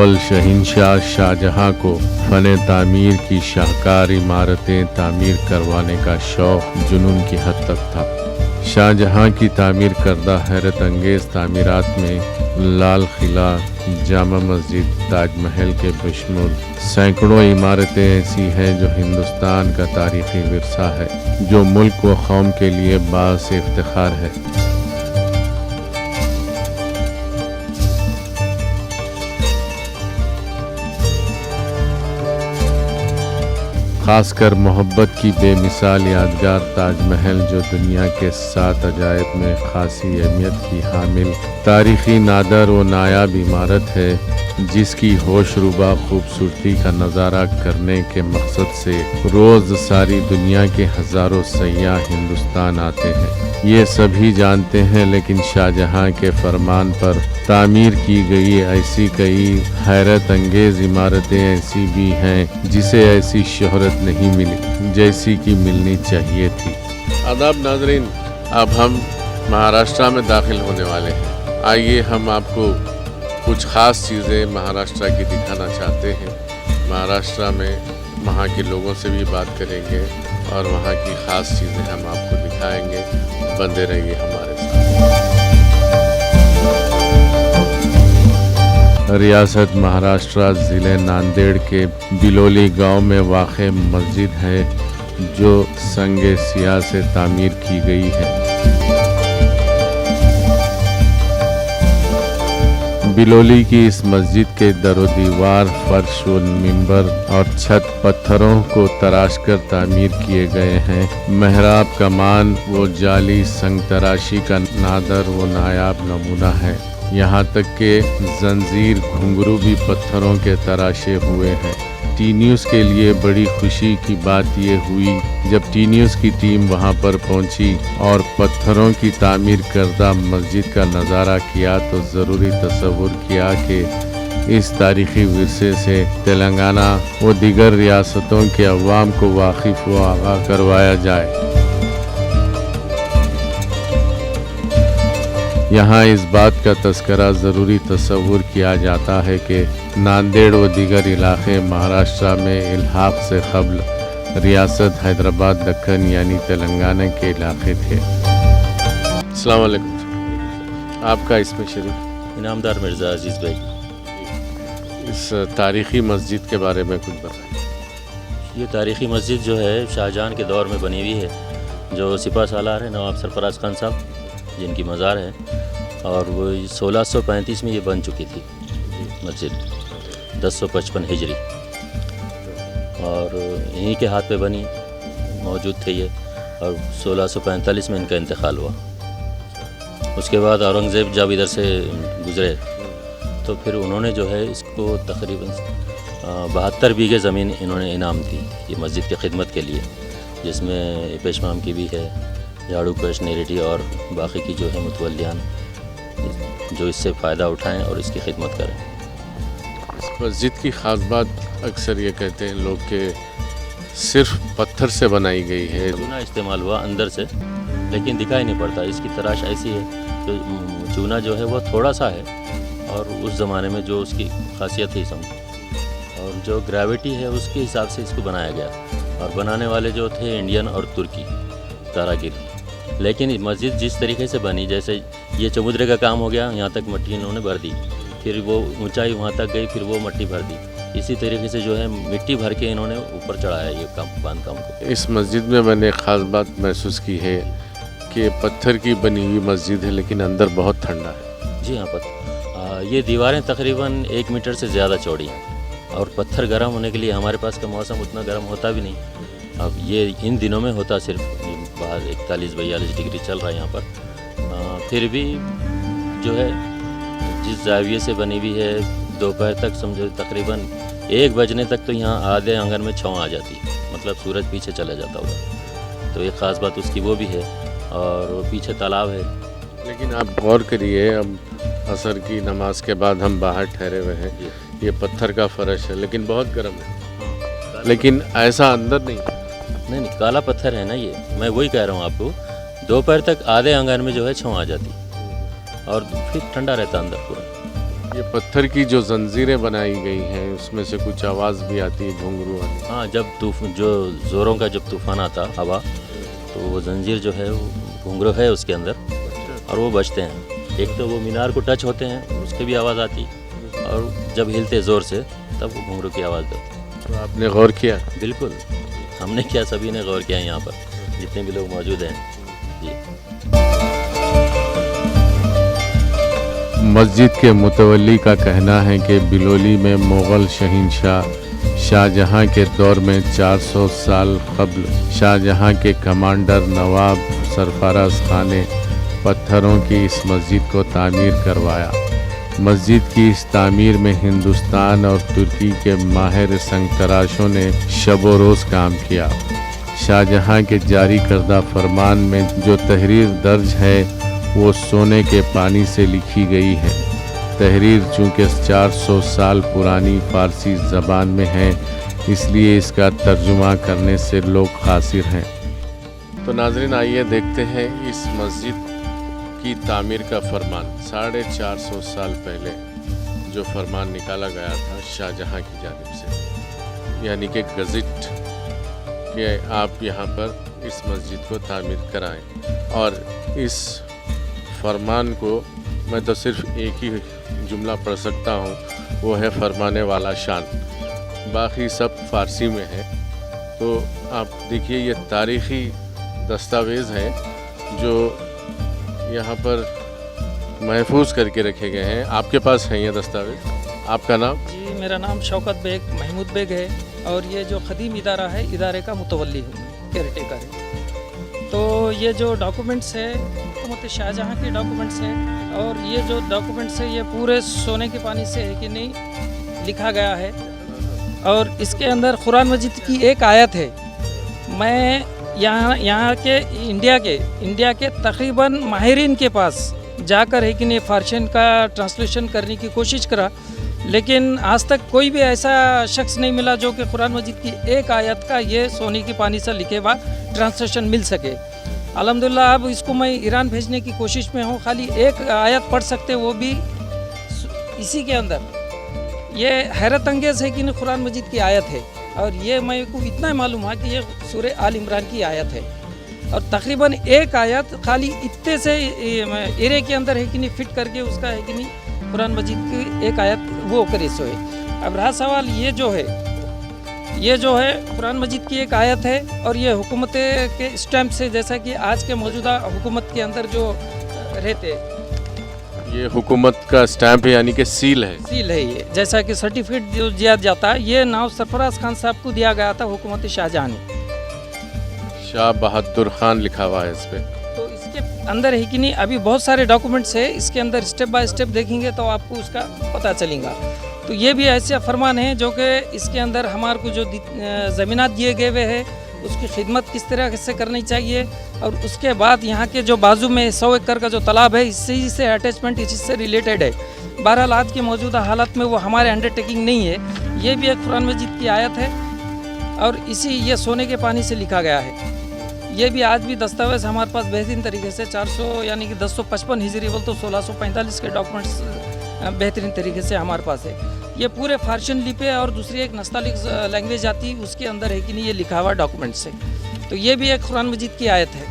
मुग़ल शहंशाह शाहजहाँ को फ़न तामीर की शाहकार इमारतें तामीर करवाने का शौक़ जुनून की हद तक था। शाहजहाँ की तामीर करदा हैरत अंगेज़ तामीरात में लाल किला, जामा मस्जिद, ताजमहल के बशमूल सैकड़ों इमारतें ऐसी हैं जो हिंदुस्तान का तारीख़ी विरसा है, जो मुल्क व कौम के लिए बाअस इफ्तिखार है। ख़ासकर मोहब्बत की बेमिसाल यादगार ताजमहल, जो दुनिया के 7 अजायब में ख़ासी अहमियत की हामिल तारीख़ी नादर व नायाब इमारत है, जिसकी होशरुबा खूबसूरती का नज़ारा करने के मकसद से रोज़ सारी दुनिया के हज़ारों सयाह हिंदुस्तान आते हैं। ये सभी जानते हैं, लेकिन शाहजहाँ के फरमान पर तामीर की गई ऐसी कई हैरत अंगेज़ इमारतें ऐसी भी हैं जिसे ऐसी शोहरत नहीं मिली जैसी कि मिलनी चाहिए थी। आदाब नाज़रीन, अब हम महाराष्ट्र में दाखिल होने वाले हैं। आइए हम आपको कुछ ख़ास चीज़ें महाराष्ट्र की दिखाना चाहते हैं। महाराष्ट्र में वहाँ के लोगों से भी बात करेंगे और वहाँ की ख़ास चीज़ें हम आपको दिखाएंगे। बंदे रहिए हमारे साथ। रियासत महाराष्ट्र ज़िले नांदेड़ के बिलोली गांव में वाक़ मस्जिद है, जो संगे सिया से तामीर की गई है। बिलोली की इस मस्जिद के दरो दीवार, फर्श व मिंबर और छत पत्थरों को तराश कर तामीर किए गए हैं। मेहराब, कमान व जाली संग तराशी का नादर व नायाब नमूना है। यहाँ तक के जंजीर, घुंघरू भी पत्थरों के तराशे हुए हैं। टी न्यूज़ के लिए बड़ी खुशी की बात ये हुई जब टी न्यूज़ की टीम वहाँ पर पहुँची और पत्थरों की तामीर करदा मस्जिद का नज़ारा किया, तो ज़रूरी तसव्वुर किया कि इस तारीख़ी विरसे से तेलंगाना व दीगर रियासतों के अवाम को वाकिफ़ व आगाह करवाया जाए। यहाँ इस बात का तस्करा ज़रूरी तसव्वुर किया जाता है कि नांदेड़ व दीगर इलाक़े महाराष्ट्र में इल्हाक़ से क़ब्ल रियासत हैदराबाद दक्कन यानी तेलंगाना के इलाक़े थे। अस्सलाम वालेकुम। आपका इसमें शरीक? इनामदार मिर्ज़ा अजीज़ भाई। इस तारीख़ी मस्जिद के बारे में कुछ बताएं। ये तारीख़ी मस्जिद जो है शाहजहाँ के दौर में बनी हुई है, जो सिपा सालार है नवाब सरफराज खान साहब, जिनकी मज़ार है, और वो 1635 में ये बन चुकी थी मस्जिद, 1055 हिजरी, और इन्हीं के हाथ पे बनी मौजूद थे ये, और 1645 में इनका इंतकाल हुआ। उसके बाद औरंगज़ेब जब इधर से गुज़रे तो फिर उन्होंने जो है इसको तकरीबन 72 बीघे ज़मीन इन्होंने इनाम दी ये मस्जिद की खिदमत के लिए, जिसमें पेशमाम की भी है, झाड़ू कश, नेरेटी और बाकी की जो है मुतवल्लियान जो इससे फ़ायदा उठाएं और इसकी खिदमत करें। इस मस्जिद की ख़ास बात अक्सर ये कहते हैं लोग कि सिर्फ पत्थर से बनाई गई है। चूना इस्तेमाल हुआ अंदर से, लेकिन दिखाई नहीं पड़ता। इसकी तराश ऐसी है कि चूना जो है वो थोड़ा सा है, और उस ज़माने में जो उसकी खासियत थी और जो ग्रेविटी है उसके हिसाब से इसको बनाया गया, और बनाने वाले जो थे इंडियन और तुर्की कारागिर। लेकिन मस्जिद जिस तरीके से बनी, जैसे ये चबूतरे का काम हो गया, यहाँ तक मट्टी इन्होंने भर दी, फिर वो ऊंचाई वहाँ तक गई, फिर वो मट्टी भर दी, इसी तरीके से जो है मिट्टी भर के इन्होंने ऊपर चढ़ाया ये काम, बांधकाम को। इस मस्जिद में मैंने ख़ास बात महसूस की है कि पत्थर की बनी हुई मस्जिद है, लेकिन अंदर बहुत ठंडा है। जी हाँ, ये दीवारें तकरीबन 1 मीटर से ज़्यादा चौड़ी हैं, और पत्थर गर्म होने के लिए हमारे पास का मौसम उतना गर्म होता भी नहीं। अब ये इन दिनों में होता सिर्फ बाहर 41-42 डिग्री चल रहा है यहाँ पर, फिर भी जो है जिस जाविये से बनी हुई है, दोपहर तक समझो तकरीबन 1 बजने तक तो यहाँ आधे आंगन में छाँव आ जाती है, मतलब सूरज पीछे चला जाता होगा। तो एक ख़ास बात उसकी वो भी है, और पीछे तालाब है। लेकिन आप गौर करिए, अब असर की नमाज के बाद हम बाहर ठहरे हुए हैं, ये पत्थर का फर्श है लेकिन बहुत गर्म है, लेकिन ऐसा अंदर नहीं, काला पत्थर है ना ये। मैं वही कह रहा हूँ आपको, दोपहर तक आधे आंगन में जो है छाँव आ जाती, और फिर ठंडा रहता अंदर पूरा। ये पत्थर की जो जंजीरें बनाई गई हैं उसमें से कुछ आवाज़ भी आती है घुंघरू वाली। हाँ, जब जो ज़ोरों का जब तूफ़ान आता हवा, तो वो जंजीर जो है वो घुंघरू है उसके अंदर और वो बजते हैं। एक तो वो मीनार को टच होते हैं उसकी भी आवाज़ आती, और जब हिलते ज़ोर से तब वो घुंघरू की आवाज़ देते। तो आपने गौर किया? बिल्कुल, हमने क्या, सभी ने गौर किया यहाँ पर, जितने भी लोग मौजूद हैं जी। मस्जिद के मुतवल्ली का कहना है कि बिलोली में मुग़ल शहंशाह शाहजहां के दौर में 400 साल क़ब्ल शाहजहां के कमांडर नवाब सरफराज खान ने पत्थरों की इस मस्जिद को तामीर करवाया। मस्जिद की इस तामीर में हिंदुस्तान और तुर्की के माहिर संग तराशों ने शब व रोज़ काम किया। शाहजहां के जारी करदा फरमान में जो तहरीर दर्ज है वो सोने के पानी से लिखी गई है। तहरीर चूँकि 400 साल पुरानी फ़ारसी ज़बान में है, इसलिए इसका तर्जुमा करने से लोग कासिर हैं। तो नाज़रीन, आइए देखते हैं इस मस्जिद की तामीर का फरमान। 450 साल पहले जो फरमान निकाला गया था शाहजहां की जानिब से, यानी कि गज़ट कि आप यहाँ पर इस मस्जिद को तामीर कराएं। और इस फरमान को मैं तो सिर्फ एक ही जुमला पढ़ सकता हूँ, वो है फरमाने वाला शान, बाकी सब फ़ारसी में है। तो आप देखिए, ये तारीख़ी दस्तावेज़ हैं जो यहाँ पर महफूज करके रखे गए हैं। आपके पास हैं ये दस्तावेज़? आपका नाम? जी, मेरा नाम शौकत बेग महमूद बेग है और ये जो ख़दीम इदारा है, इदारे का मुतवल्ली हूँ, केयरटेकर है। तो ये जो डॉक्यूमेंट्स है हुकूमत शाहजहां के डॉक्यूमेंट्स हैं, और ये जो डॉक्यूमेंट्स है ये पूरे सोने के पानी से है कि नहीं लिखा गया है। और इसके अंदर कुरान मजीद की एक आयत है। मैं यहाँ के इंडिया के तकरीबन माहिरीन के पास जाकर है कि नहीं फारसी का ट्रांसलेशन करने की कोशिश करा, लेकिन आज तक कोई भी ऐसा शख्स नहीं मिला जो कि कुरान मजीद की एक आयत का ये सोने के पानी से लिखे हुआ ट्रांसलेशन मिल सके। अल्हम्दुलिल्लाह अब इसको मैं ईरान भेजने की कोशिश में हूँ। खाली एक आयत पढ़ सकते, वो भी इसी के अंदर। ये हैरत अंगेज़ है कि नहीं कुरान मजीद की आयत है, और ये मेरे को इतना मालूम है कि ये सूरह आल इमरान की आयत है। और तकरीबन एक आयत खाली इतने से एरे के अंदर है कि नहीं फिट करके उसका है कि नहीं कुरान मजीद की एक आयत वो करे सो है। अब रहा सवाल ये जो है कुरान मजीद की एक आयत है, और ये हुकूमत के स्टैम्प से, जैसा कि आज के मौजूदा हुकूमत के अंदर जो रहते, ये हुकूमत का स्टैम्प है, यानी कि सील है ये, जैसा कि सर्टिफिकेट जो दिया जाता है, ये नाम सरफराज खान साहब को दिया गया था हुकूमत शाहजहां ने। शाह बहादुर खान लिखा हुआ है इस पर। तो इसके अंदर है कि नहीं अभी बहुत सारे डॉक्यूमेंट्स है, इसके अंदर स्टेप बाय स्टेप देखेंगे तो आपको उसका पता चलेगा। तो ये भी ऐसे फरमान है जो कि इसके अंदर हमारे को जो ज़मीनात दिए गए हुए हैं उसकी खिदमत किस तरह से करनी चाहिए, और उसके बाद यहाँ के जो बाजू में 100 एकड़ का जो तालाब है, इसी से अटैचमेंट इसी से रिलेटेड है। बहरहाल आज की मौजूदा हालत में वो हमारे अंडरटेकिंग नहीं है। ये भी एक कुरान मजीद की आयत है, और ये सोने के पानी से लिखा गया है। ये भी आज भी दस्तावेज़ हमारे पास बेहतरीन तरीके से 400 यानी कि 1055 हिजरी बोल तो 1645 के डॉक्यूमेंट्स बेहतरीन तरीके से हमारे पास है। ये पूरे फारसन लिपि है, और दूसरी एक नस्तालिक लैंग्वेज आती है उसके अंदर है कि नहीं ये लिखा हुआ डॉक्यूमेंट्स है। तो ये भी एक कुरान मजीद की आयत है,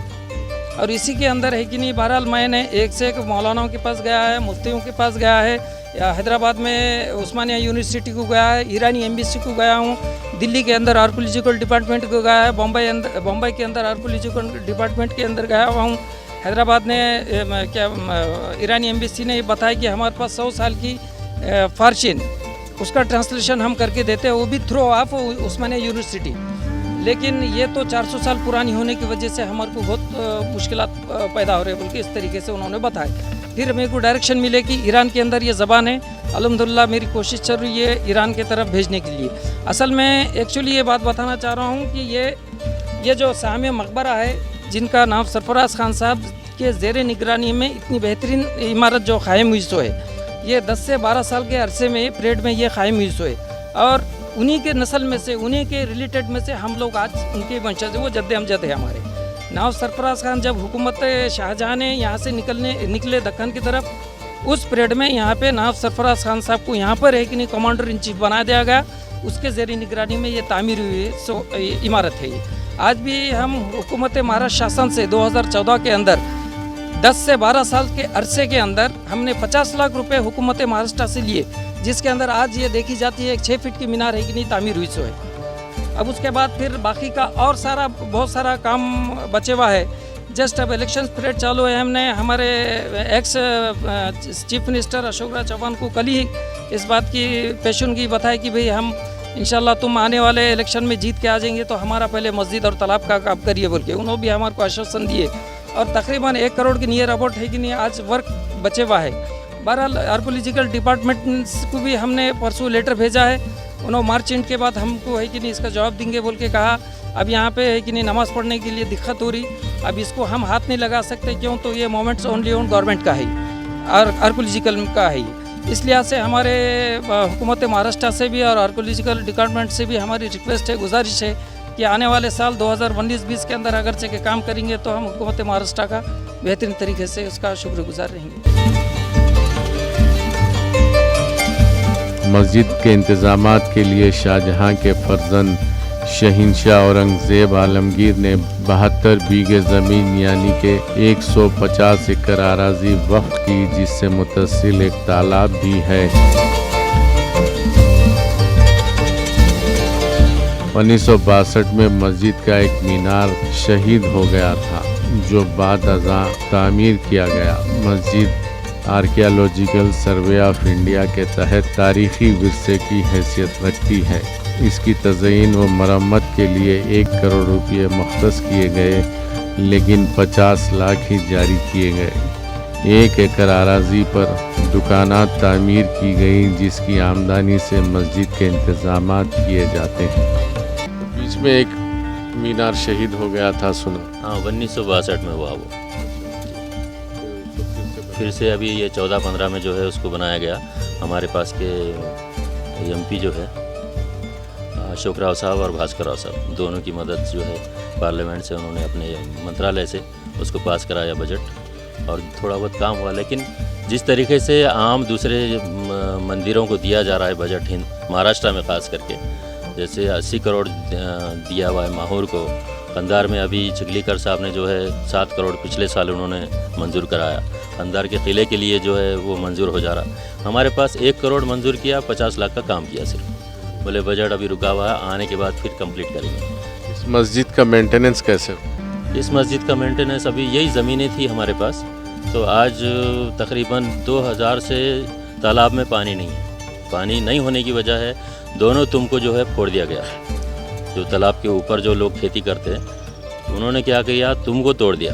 और इसी के अंदर है कि नहीं बहरहाल मैंने एक से एक मौलानाओं के पास गया है, मुफ्तियों के पास गया है, या हैदराबाद में उस्मानिया यूनिवर्सिटी को गया है, ईरानी एम्बेसी को गया हूँ, दिल्ली के अंदर आर्कोलॉजिकल डिपार्टमेंट को गया है, बम्बई के अंदर आर्कोलॉजिकल डिपार्टमेंट के अंदर गया हुआ हूँ। हैदराबाद ने ईरानी एम्बेसी ने बताया कि हमारे पास 100 साल की फारसीन उसका ट्रांसलेशन हम करके देते हैं, वो भी थ्रू ऑफ उस्मानिया यूनिवर्सिटी। लेकिन ये तो 400 साल पुरानी होने की वजह से हमारे को बहुत मुश्किलात पैदा हो रहे हैं, बल्कि इस तरीके से उन्होंने बताया। फिर मेरे को डायरेक्शन मिले कि ईरान के अंदर ये ज़बान है। अल्हम्दुलिल्लाह मेरी कोशिश चल रही है ईरान की तरफ भेजने के लिए। असल में एक्चुअली ये बात बताना चाह रहा हूँ कि ये जो सामे मकबरा है, जिनका नाम सरफराज खान साहब के ज़ेर निगरानी में इतनी बेहतरीन इमारत जो कायम हुई सो है, ये 10 से 12 साल के अरसे में पीरियड में ये कायम हुई सो है, और उन्हीं के नस्ल में से, उन्हीं के रिलेटेड में से हम लोग आज उनके वंशज, वो जद्द अमजद है हमारे। नाव सरफराज खान जब हुकूमत शाहजहां ने यहाँ से निकले दक्कन की तरफ, उस परेड में यहाँ पे नवाब सरफराज खान साहब को यहाँ पर है कि नहीं कमांडर इन चीफ बना दिया गया। उसके ज़ेर निगरानी में ये तामीर हुई इमारत है ये। आज भी हम हुकूमत महाराष्ट्र शासन से 2014 के अंदर 10 से 12 साल के अरसे के अंदर हमने 50 लाख रुपए हुकूमत महाराष्ट्र से लिए, जिसके अंदर आज ये देखी जाती है 6 फीट की मीनार है कि नहीं तामीर हुई सो है। अब उसके बाद फिर बाकी का और सारा बहुत सारा काम बचे हुआ है। जस्ट अब इलेक्शन पीरियड चालू है, हमने हमारे ex chief minister Ashok Raj Chauhan को कल ही इस बात की पेशेनगी बताया कि भाई हम इंशाल्लाह तुम आने वाले इलेक्शन में जीत के आ जाएंगे तो हमारा पहले मस्जिद और तालाब का काम करिए बोल के उन्होंने भी हमारे को आश्वासन दिए। और तकरीबन 1 करोड़ के नियर अबाउट है कि नहीं आज वर्क बचे हुआ है। बहरहाल आर्कोलॉजिकल डिपार्टमेंट को भी हमने परसों लेटर भेजा है, उन्होंने मार्च एंड के बाद हमको है कि नहीं इसका जवाब देंगे बोल के कहा। अब यहाँ पे है कि नहीं नमाज़ पढ़ने के लिए दिक्कत हो रही, अब इसको हम हाथ नहीं लगा सकते, क्यों तो ये मोमेंट्स ओनली ऑन गवर्नमेंट का है और आर्कोलॉजिकल का है। इस लिहाज से हमारे हुकूमत महाराष्ट्र से भी और आर्कोलॉजिकल डिपार्टमेंट से भी हमारी रिक्वेस्ट है, गुजारिश है कि आने वाले साल 2019-20 के अंदर अगरचे के काम करेंगे तो हम हुकूमत महाराष्ट्र का बेहतरीन तरीके से उसका शुक्रगुजार रहेंगे। मस्जिद के इंतजामात के लिए शाहजहां के फर्जंद शहंशाह औरंगजेब आलमगीर ने 72 बीघे ज़मीन यानी कि 150 एकड़ अराजी वक्फ की, जिससे मुतसिल एक तालाब भी है। 1962 में मस्जिद का एक मीनार शहीद हो गया था, जो बाद अज़ां तामीर किया गया। मस्जिद आर्कियोलॉजिकल सर्वे ऑफ इंडिया के तहत तारीखी विरसे की हैसियत रखती है। इसकी तज़यीन व मरम्मत के लिए 1 करोड़ रुपये मुख्तस किए गए, लेकिन 50 लाख ही जारी किए गए। 1 एकड़ अराजी पर दुकानात तामीर की गई, जिसकी आमदनी से मस्जिद के इंतज़ामात किए जाते हैं। बीच में एक मीनार शहीद हो गया था सुना। हाँ, 1962 में हुआ वो। फिर से अभी ये 14-15 में जो है उसको बनाया गया। हमारे पास के एमपी जो है अशोक राव साहब और भास्कर राव साहब, दोनों की मदद जो है पार्लियामेंट से उन्होंने अपने मंत्रालय से उसको पास कराया बजट, और थोड़ा बहुत काम हुआ। लेकिन जिस तरीके से आम दूसरे मंदिरों को दिया जा रहा है बजट हिंद महाराष्ट्र में ख़ास करके, जैसे 80 करोड़ दिया हुआ है माहौर को। कंधार में अभी चिखलीकर साहब ने जो है 7 करोड़ पिछले साल उन्होंने मंजूर कराया। कंधार के किले के लिए जो है वो मंजूर हो जा रहा। हमारे पास 1 करोड़ मंजूर किया, 50 लाख का काम किया सिर्फ। बोले बजट अभी रुका हुआ है, आने के बाद फिर कंप्लीट करेंगे। इस मस्जिद का मेंटेनेंस कैसे? इस मस्जिद का मेंटेनेंस अभी यही ज़मीनें थी हमारे पास, तो आज तकरीबन 2000 से तालाब में पानी नहीं है। पानी नहीं होने की वजह है दोनों तुमको जो है फोड़ दिया गया। जो तालाब के ऊपर जो लोग खेती करते हैं उन्होंने क्या किया, तुमको तोड़ दिया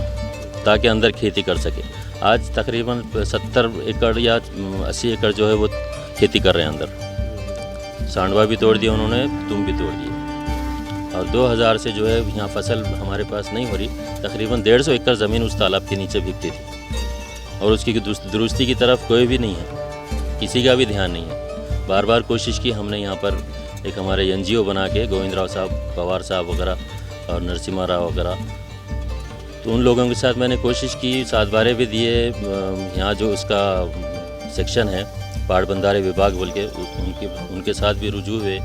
ताकि अंदर खेती कर सके। आज तकरीबन 70 एकड़ या 80 एकड़ जो है वो खेती कर रहे हैं अंदर। सांडवा भी तोड़ दिया उन्होंने, तुम भी तोड़ दिए। और 2000 से जो है यहाँ फसल हमारे पास नहीं हो रही। तकरीबन 150 एकड़ ज़मीन उस तालाब के नीचे बिकती थी, और उसकी दुरुस्ती की तरफ कोई भी नहीं है, किसी का भी ध्यान नहीं है। बार बार कोशिश की हमने यहाँ पर एक हमारे NGO बना के, गोविंद राव साहब, पवार साहब वगैरह और नरसिम्हा राव वगैरह, तो उन लोगों के साथ मैंने कोशिश की, 7 बारे भी दिए। यहाँ जो उसका सेक्शन है पहाड़ बंधारे विभाग बोल के, उनके साथ भी रुजू हुए,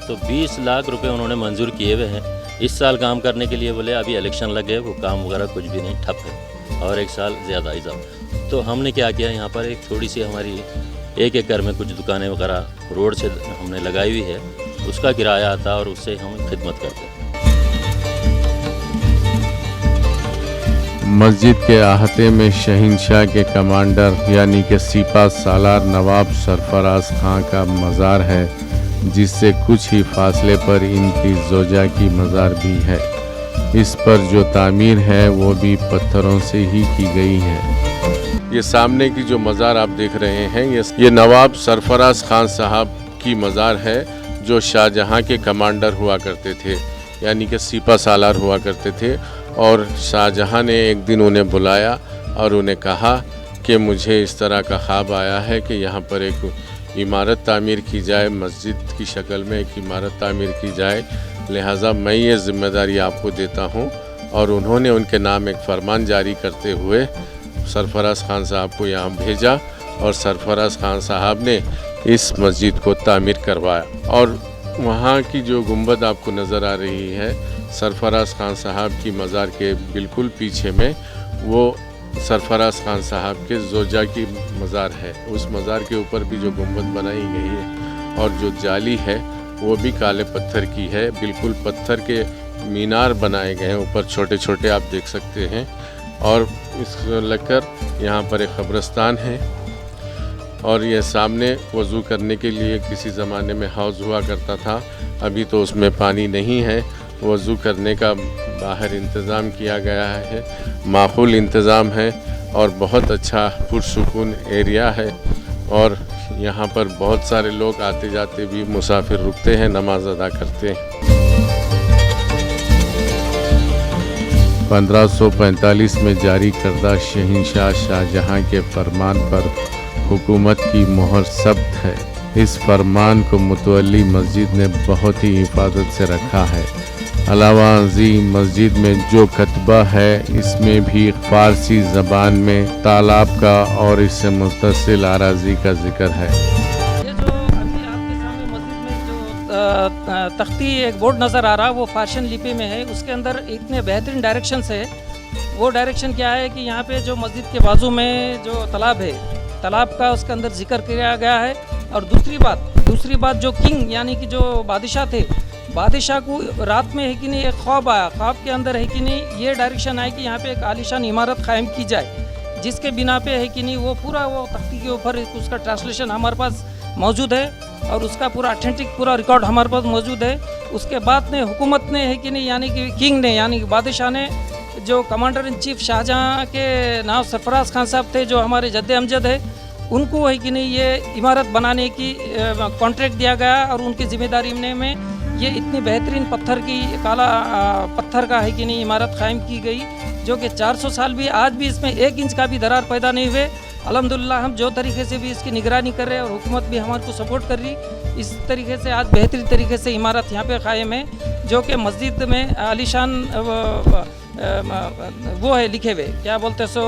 तो 20 लाख रुपए उन्होंने मंजूर किए हुए हैं इस साल काम करने के लिए। बोले अभी इलेक्शन लग गए, वो काम वगैरह कुछ भी नहीं, ठप है, और 1 साल ज़्यादा ही जाओ। तो हमने क्या किया, यहाँ पर एक थोड़ी सी हमारी 1 एकड़ में कुछ दुकानें वगैरह रोड से हमने लगाई हुई है, उसका किराया आता और उससे हम खिदमत करते हैं। मस्जिद के अहाते में शहंशाह के कमांडर यानी कि सिपा सालार नवाब सरफराज खां का मज़ार है, जिससे कुछ ही फासले पर इनकी जोजा की मज़ार भी है। इस पर जो तामीर है वो भी पत्थरों से ही की गई है। ये सामने की जो मज़ार आप देख रहे हैं, ये नवाब सरफराज खान साहब की मज़ार है, जो शाहजहां के कमांडर हुआ करते थे, यानी कि सिपा सालार हुआ करते थे। और शाहजहां ने एक दिन उन्हें बुलाया और उन्हें कहा कि मुझे इस तरह का ख्वाब आया है कि यहाँ पर एक इमारत तामीर की जाए, मस्जिद की शक्ल में एक इमारत तामीर की जाए, लिहाजा मैं ये ज़िम्मेदारी आपको देता हूँ। और उन्होंने उनके नाम एक फरमान जारी करते हुए सरफराज खान साहब को यहाँ भेजा और सरफराज खान साहब ने इस मस्जिद को तामीर करवाया। और वहाँ की जो गुंबद आपको नज़र आ रही है, सरफराज खान साहब की मज़ार के बिल्कुल पीछे में वो सरफराज खान साहब के जोजा की मज़ार है। उस मज़ार के ऊपर भी जो गुंबद बनाई गई है और जो जाली है वो भी काले पत्थर की है। बिल्कुल पत्थर के मीनार बनाए गए हैं, ऊपर छोटे छोटे आप देख सकते हैं। और इस लगकर यहाँ पर एक कब्रिस्तान है और ये सामने वज़ू करने के लिए किसी ज़माने में हौज़ हुआ करता था, अभी तो उसमें पानी नहीं है। वज़ू करने का बाहर इंतज़ाम किया गया है, माकूल इंतज़ाम है और बहुत अच्छा पुरसुकून एरिया है। और यहाँ पर बहुत सारे लोग आते जाते भी मुसाफिर रुकते हैं, नमाज अदा करते हैं। 1545 में जारी करदा शहंशाह शाहजहां के फरमान पर हुकूमत की मोहर सब्त है। इस फरमान को मुतवल्ली मस्जिद ने बहुत ही हिफाजत से रखा है। अलावा अज़ीम मस्जिद में जो कतबा है इसमें भी फ़ारसी ज़बान में तालाब का और इससे मुत्तसिल आराज़ी का जिक्र है। ये जो अभी आपके सामने मस्जिद में जो तख्ती एक बोर्ड नज़र आ रहा है वो फारसन लिपि में है। उसके अंदर इतने बेहतरीन डायरेक्शन है। वो डायरेक्शन क्या है कि यहाँ पे जो मस्जिद के बाजू में जो तालाब है, तालाब का उसके अंदर जिक्र किया गया है। और दूसरी बात जो किंग यानी कि जो बादशाह थे, बादशाह को रात में है कि नहीं एक ख्वाब आया, ख्वाब के अंदर है कि नहीं ये डायरेक्शन आया कि यहाँ पे एक आलीशान इमारत कायम की जाए, जिसके बिना पे है कि नहीं वो पूरा वो तख्ती के ऊपर उसका ट्रांसलेशन हमारे पास मौजूद है और उसका पूरा ऑथेंटिक पूरा रिकॉर्ड हमारे पास मौजूद है। उसके बाद ने हुकूमत ने है कि नहीं यानी कि किंग ने यानी कि बादशाह ने जो कमांडर इन चीफ शाहजहाँ के नाम सरफराज खान साहब थे जो हमारे जद्दे अमजद है, उनको है कि नहीं ये इमारत बनाने की कॉन्ट्रैक्ट दिया गया और उनकी जिम्मेदारी में ये इतनी बेहतरीन पत्थर की काला पत्थर का है कि नहीं इमारत कायम की गई, जो कि 400 साल भी आज भी इसमें 1 इंच का भी दरार पैदा नहीं हुए। अल्हम्दुलिल्लाह हम जो तरीके से भी इसकी निगरानी कर रहे हैं और हुकूमत भी हमारे को सपोर्ट कर रही, इस तरीके से आज बेहतरीन तरीके से इमारत यहाँ पे कायम है, जो कि मस्जिद में आलीशान वो है लिखे हुए क्या बोलते सो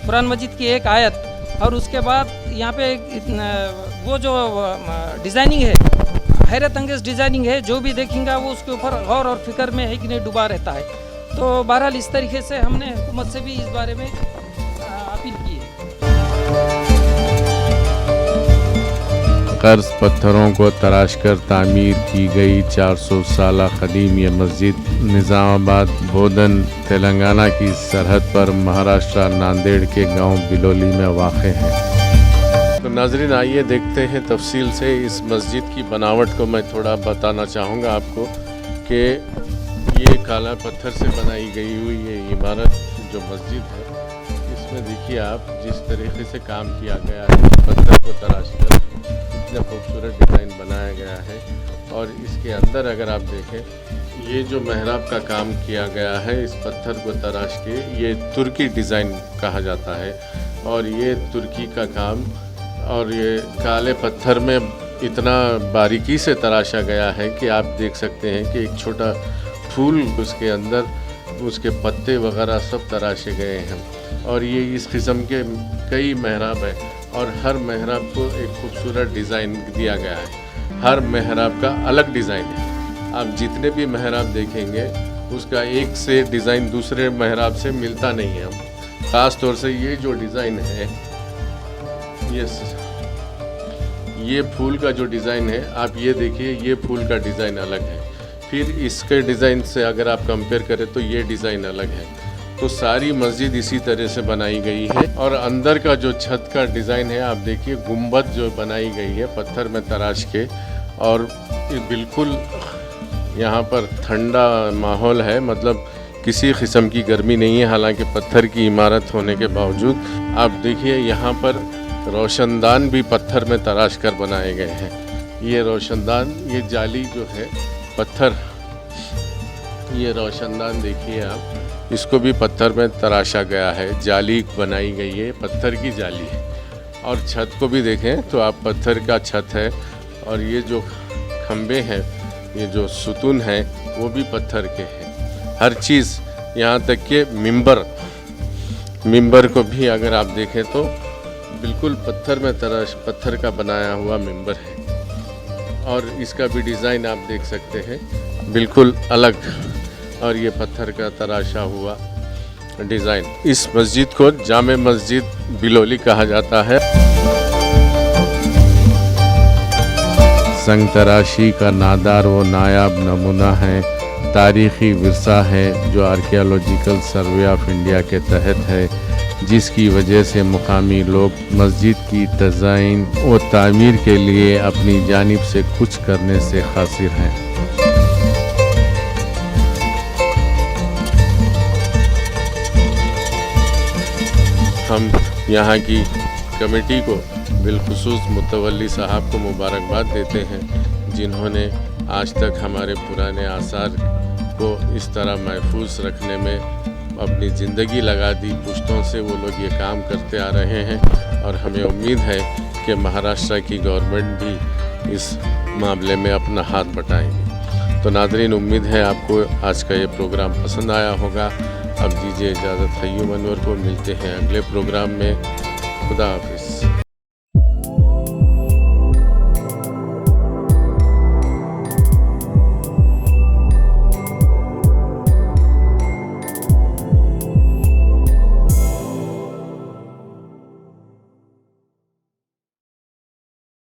कुरान मजीद की एक आयत। और उसके बाद यहाँ पे वो जो डिज़ाइनिंग है हैरत अंगेज़ डिज़ाइनिंग है, जो भी देखेंगे वो उसके ऊपर गौर और फिक्र में है कि नहीं डूबा रहता है। तो बहरहाल इस तरीके से हमने हुकूमत से भी इस बारे में अपील की है। कर्ज पत्थरों को तराश कर तामीर की गई 400 साल कदीम ये मस्जिद निज़ामाबाद बोधन तेलंगाना की सरहद पर महाराष्ट्र नांदेड़ के गांव बिलोली में वाक़ है। तो नाज़रीन आइए देखते हैं तफसील से इस मस्जिद की बनावट को। मैं थोड़ा बताना चाहूँगा आपको कि ये काला पत्थर से बनाई गई हुई ये इमारत जो मस्जिद है, इसमें देखिए आप जिस तरीके से काम किया गया है, पत्थर को तराश कर इतना खूबसूरत डिज़ाइन बनाया गया है। और इसके अंदर अगर आप देखें ये जो मेहराब का काम किया गया है, इस पत्थर को तराश के ये तुर्की डिज़ाइन कहा जाता है। और ये तुर्की का काम और ये काले पत्थर में इतना बारीकी से तराशा गया है कि आप देख सकते हैं कि एक छोटा फूल उसके अंदर उसके पत्ते वगैरह सब तराशे गए हैं। और ये इस किस्म के कई मेहराब हैं और हर मेहराब को एक खूबसूरत डिज़ाइन दिया गया है। हर मेहराब का अलग डिज़ाइन है। आप जितने भी मेहराब देखेंगे उसका एक से डिज़ाइन दूसरे मेहराब से मिलता नहीं है। ख़ास तौर से ये जो डिज़ाइन है, ये फूल का जो डिज़ाइन है, आप ये देखिए ये फूल का डिज़ाइन अलग है, फिर इसके डिज़ाइन से अगर आप कंपेयर करें तो ये डिज़ाइन अलग है। तो सारी मस्जिद इसी तरह से बनाई गई है। और अंदर का जो छत का डिज़ाइन है आप देखिए, गुंबद जो बनाई गई है पत्थर में तराश के, और बिल्कुल यहाँ पर ठंडा माहौल है, मतलब किसी किस्म की गर्मी नहीं है। हालांकि पत्थर की इमारत होने के बावजूद आप देखिए यहाँ पर रोशनदान भी पत्थर में तराश कर बनाए गए हैं। ये रोशनदान, ये जाली जो है पत्थर, ये रोशनदान देखिए आप, इसको भी पत्थर में तराशा गया है, जाली बनाई गई है, पत्थर की जाली है। और छत को भी देखें तो आप पत्थर का छत है। और ये जो खंबे हैं, ये जो सुतून हैं वो भी पत्थर के हैं। हर चीज़, यहाँ तक कि मिंबर को भी अगर आप देखें तो बिल्कुल पत्थर का बनाया हुआ मेंबर है और इसका भी डिज़ाइन आप देख सकते हैं बिल्कुल अलग, और ये पत्थर का तराशा हुआ डिज़ाइन। इस मस्जिद को जामे मस्जिद बिलोली कहा जाता है। संग तराशी का नादार व नायाब नमूना है, तारीख़ी विरसा है जो आर्कियोलॉजिकल सर्वे ऑफ इंडिया के तहत है, जिसकी वजह से मुकामी लोग मस्जिद की डिज़ाइन व तामीर के लिए अपनी जानिब से कुछ करने से कासिर हैं। हम यहाँ की कमेटी को बिलखुसूस मुतवल्ली साहब को मुबारकबाद देते हैं, जिन्होंने आज तक हमारे पुराने आसार को इस तरह महफूज रखने में अपनी ज़िंदगी लगा दी। पुश्तों से वो लोग ये काम करते आ रहे हैं और हमें उम्मीद है कि महाराष्ट्र की गवर्नमेंट भी इस मामले में अपना हाथ बटाएंगी। तो नादरीन, उम्मीद है आपको आज का ये प्रोग्राम पसंद आया होगा। अब दीजिए इजाज़त, क़य्यूम अनवर को। मिलते हैं अगले प्रोग्राम में। खुदा हाफिज़।